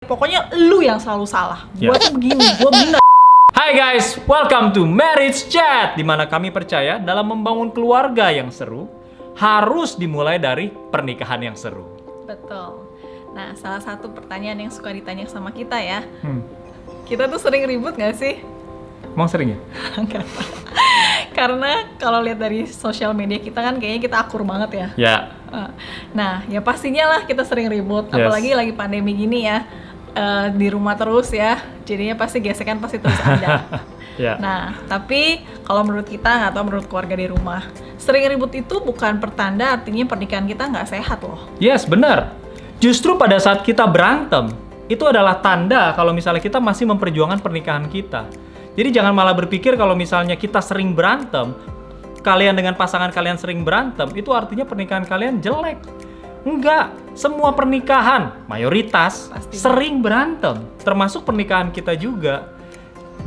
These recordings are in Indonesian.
Pokoknya lu yang selalu salah. Ya. Gua tuh begini, gua bener. Hai guys, welcome to Marriage Chat, di mana kami percaya dalam membangun keluarga yang seru harus dimulai dari pernikahan yang seru. Betul. Nah, salah satu pertanyaan yang suka ditanya sama kita ya, Hmm. kita tuh sering ribut gak sih? Emang sering ya? Enggak. Karena kalau lihat dari sosial media kita kan kayaknya kita akur banget ya. Ya. Nah, ya pastinya lah kita sering ribut, Yes. apalagi lagi pandemi gini ya, di rumah terus ya, jadinya pasti gesekan pasti terus ada. Ya. Nah, tapi kalau menurut kita atau menurut keluarga di rumah, sering ribut itu bukan pertanda artinya pernikahan kita nggak sehat loh. Yes, benar. Justru pada saat kita berantem, itu adalah tanda kalau misalnya kita masih memperjuangkan pernikahan kita. Jadi jangan malah berpikir kalau misalnya kita sering berantem, kalian dengan pasangan kalian sering berantem, itu artinya pernikahan kalian jelek. Enggak, semua pernikahan, mayoritas, Pasti. sering berantem. Termasuk pernikahan kita juga.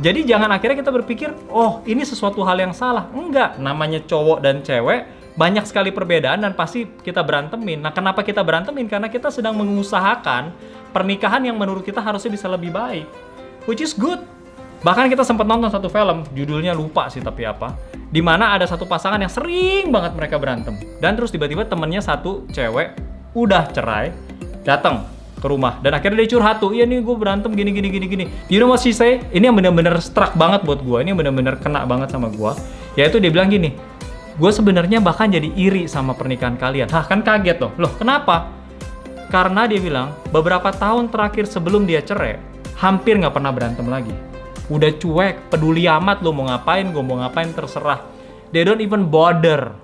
Jadi jangan akhirnya kita berpikir, oh ini sesuatu hal yang salah. Enggak, namanya cowok dan cewek, banyak sekali perbedaan dan pasti kita berantemin. Nah, kenapa kita berantemin? Karena kita sedang mengusahakan pernikahan yang menurut kita harusnya bisa lebih baik. Which is good. Bahkan kita sempat nonton satu film, judulnya lupa sih tapi apa, di mana ada satu pasangan yang sering banget mereka berantem. Dan terus tiba-tiba temennya satu cewek, udah cerai, datang ke rumah. Dan akhirnya dia curhat tuh, iya nih gue berantem gini. You know what she say? Ini yang bener-bener struck banget buat gue, ini yang bener-bener kena banget sama gue. Yaitu dia bilang gini, gue sebenarnya bahkan jadi iri sama pernikahan kalian. Hah, kan kaget loh kenapa? Karena dia bilang, beberapa tahun terakhir sebelum dia cerai, hampir nggak pernah berantem lagi. Udah cuek, peduli amat lo mau ngapain, gue mau ngapain terserah. They don't even bother.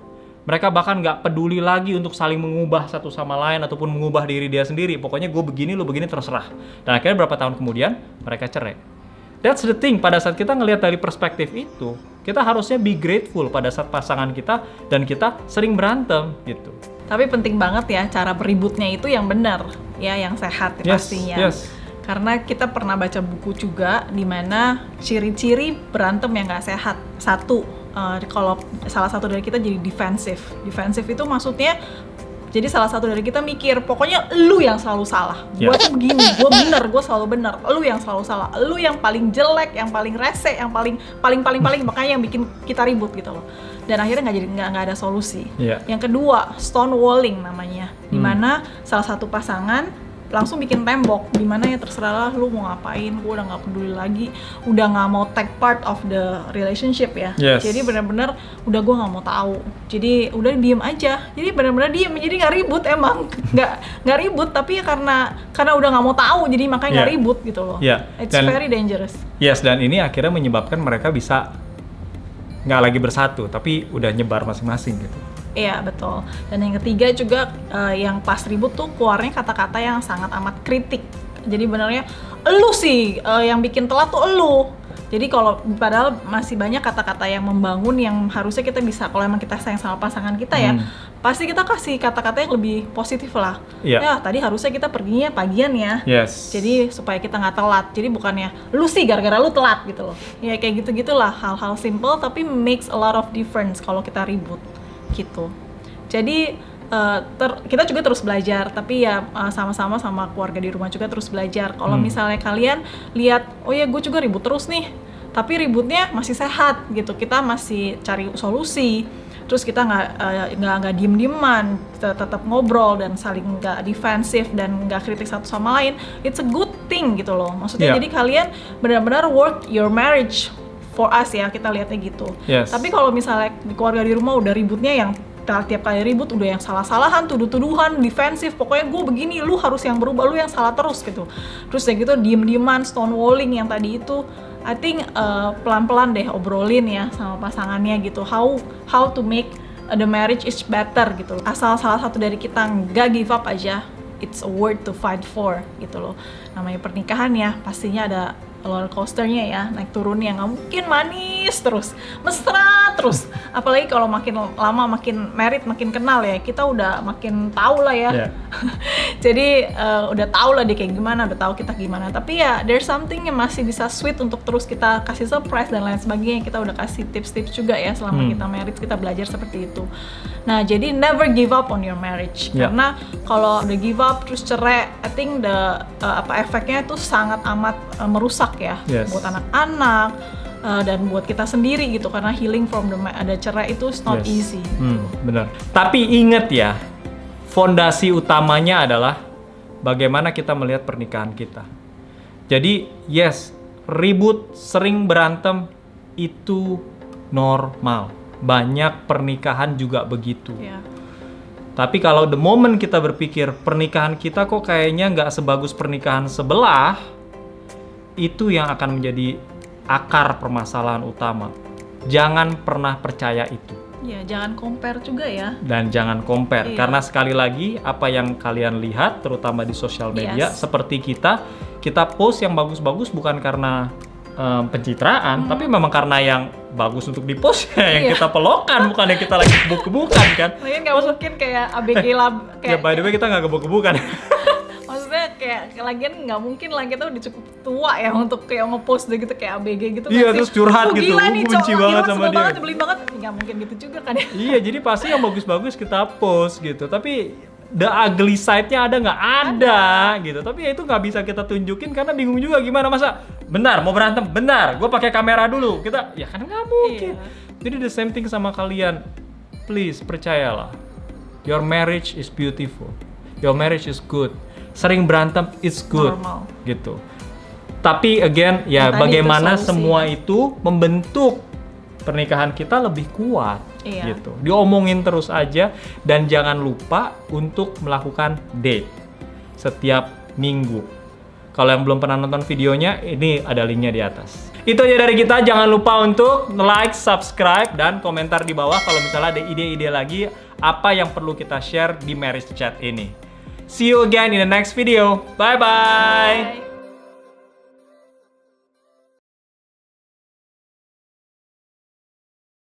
Mereka bahkan nggak peduli lagi untuk saling mengubah satu sama lain ataupun mengubah diri dia sendiri. Pokoknya gue begini, lo begini terserah. Dan akhirnya berapa tahun kemudian mereka cerai. That's the thing, pada saat kita ngelihat dari perspektif itu, kita harusnya be grateful pada saat pasangan kita dan kita sering berantem gitu. Tapi penting banget ya cara beributnya itu yang benar, ya yang sehat pastinya. Yes. Karena kita pernah baca buku juga di mana ciri-ciri berantem yang nggak sehat. Satu, kalau salah satu dari kita jadi defensif. Defensif itu maksudnya jadi salah satu dari kita mikir, pokoknya lu yang selalu salah. Gua tuh begini, gua bener, gua selalu bener. Lu yang selalu salah. Lu yang paling jelek, yang paling rese, yang paling makanya yang bikin kita ribut gitu loh. Dan akhirnya nggak ada solusi. Yeah. Yang kedua, stonewalling namanya, di mana salah satu pasangan langsung bikin tembok, dimana ya terserah lah lu mau ngapain, gue udah nggak peduli lagi, udah nggak mau take part of the relationship ya. Yes. Jadi benar-benar udah gue nggak mau tahu, jadi udah diem aja, jadi benar-benar diem, jadi nggak ribut emang, nggak ribut tapi ya karena udah nggak mau tahu, jadi makanya nggak ribut gitu loh. It's very dangerous. Yes, dan ini akhirnya menyebabkan mereka bisa nggak lagi bersatu, tapi udah nyebar masing-masing gitu. Iya betul. Dan yang ketiga juga yang pas ribut tuh keluarnya kata-kata yang sangat amat kritik. Jadi benernya elu sih yang bikin telat tuh elu. Jadi kalau padahal masih banyak kata-kata yang membangun yang harusnya kita bisa, kalau emang kita sayang sama pasangan kita ya, pasti kita kasih kata-kata yang lebih positif lah. Ya tadi harusnya kita perginya pagian ya. Yes. Jadi supaya kita nggak telat. Jadi bukannya lu sih gara-gara lu telat gitu loh. Ya kayak gitu-gitulah, hal-hal simple tapi makes a lot of difference kalau kita ribut gitu. Jadi kita juga terus belajar, tapi ya sama-sama sama keluarga di rumah juga terus belajar. Kalau misalnya kalian lihat, oh ya gue juga ribut terus nih, tapi ributnya masih sehat gitu, kita masih cari solusi, terus kita nggak diem-dieman, tetap ngobrol dan saling nggak defensif dan nggak kritik satu sama lain, it's a good thing gitu loh. Maksudnya jadi kalian benar-benar work your marriage for us ya, kita lihatnya gitu. Yes. Tapi kalau misalnya di keluarga di rumah udah ributnya yang tiap kali ribut udah yang salah-salahan, tuduh-tuduhan, defensif, pokoknya gue begini, lu harus yang berubah, lu yang salah terus gitu. Terus ya gitu diem-dieman, stonewalling yang tadi itu, I think pelan-pelan deh obrolin ya sama pasangannya gitu, how to make the marriage is better gitu. Asal salah satu dari kita nggak give up aja, it's a word to fight for gitu loh. Namanya pernikahan ya, pastinya ada roller coasternya ya, naik turunnya, nggak mungkin manis terus, mesra terus, apalagi kalau makin lama makin married makin kenal ya, kita udah makin tahu lah ya. Jadi udah tahu lah dia kayak gimana, udah tahu kita gimana. Tapi ya there's something yang masih bisa sweet untuk terus kita kasih surprise dan lain sebagainya. Kita udah kasih tips-tips juga ya selama kita married, kita belajar seperti itu. Nah, jadi never give up on your marriage. Karena kalau udah give up terus cerai, I think efeknya itu sangat amat merusak ya buat anak-anak dan buat kita sendiri gitu. Karena healing from ada cerai itu not easy. Benar. Tapi ingat ya, fondasi utamanya adalah bagaimana kita melihat pernikahan kita. Jadi ribut, sering berantem itu normal. Banyak pernikahan juga begitu. Tapi kalau the moment kita berpikir pernikahan kita kok kayaknya nggak sebagus pernikahan sebelah, itu yang akan menjadi akar permasalahan utama. Jangan pernah percaya itu. Ya, jangan compare juga ya. Dan jangan compare, karena sekali lagi apa yang kalian lihat, terutama di sosial media, seperti kita post yang bagus-bagus bukan karena pencitraan, tapi memang karena yang bagus untuk di-post yang kita pelokan, bukan yang kita lagi gebuk-gebukan kan. Lagian nggak mungkin kayak ABG lab kayak. Ya by the way kita nggak gebuk-gebukan. Maksudnya kayak lagian nggak mungkin lah, kita udah cukup tua ya untuk kayak nge-post gitu kayak ABG gitu. Iya, terus curhat gitu. Gila nih, benci banget sama dia. banget, beli banget. Nggak mungkin gitu juga kan ya. Iya, jadi pasti yang bagus-bagus kita post gitu. Tapi the ugly side-nya ada nggak? Ada gitu. Tapi ya itu nggak bisa kita tunjukin karena bingung juga gimana, masa benar mau berantem, benar gue pakai kamera dulu, kita ya kan nggak mungkin. Jadi the same thing sama kalian, please percayalah, your marriage is beautiful, your marriage is good. Sering berantem it's good. Normal. Gitu. Tapi again ya bagaimana semua itu membentuk pernikahan kita lebih kuat. Gitu. Diomongin terus aja dan jangan lupa untuk melakukan date setiap minggu. Kalau yang belum pernah nonton videonya, ini ada linknya di atas. Itu aja dari kita, jangan lupa untuk like, subscribe, dan komentar di bawah kalau misalnya ada ide-ide lagi apa yang perlu kita share di Marriage Chat ini. See you again in the next video. Bye-bye!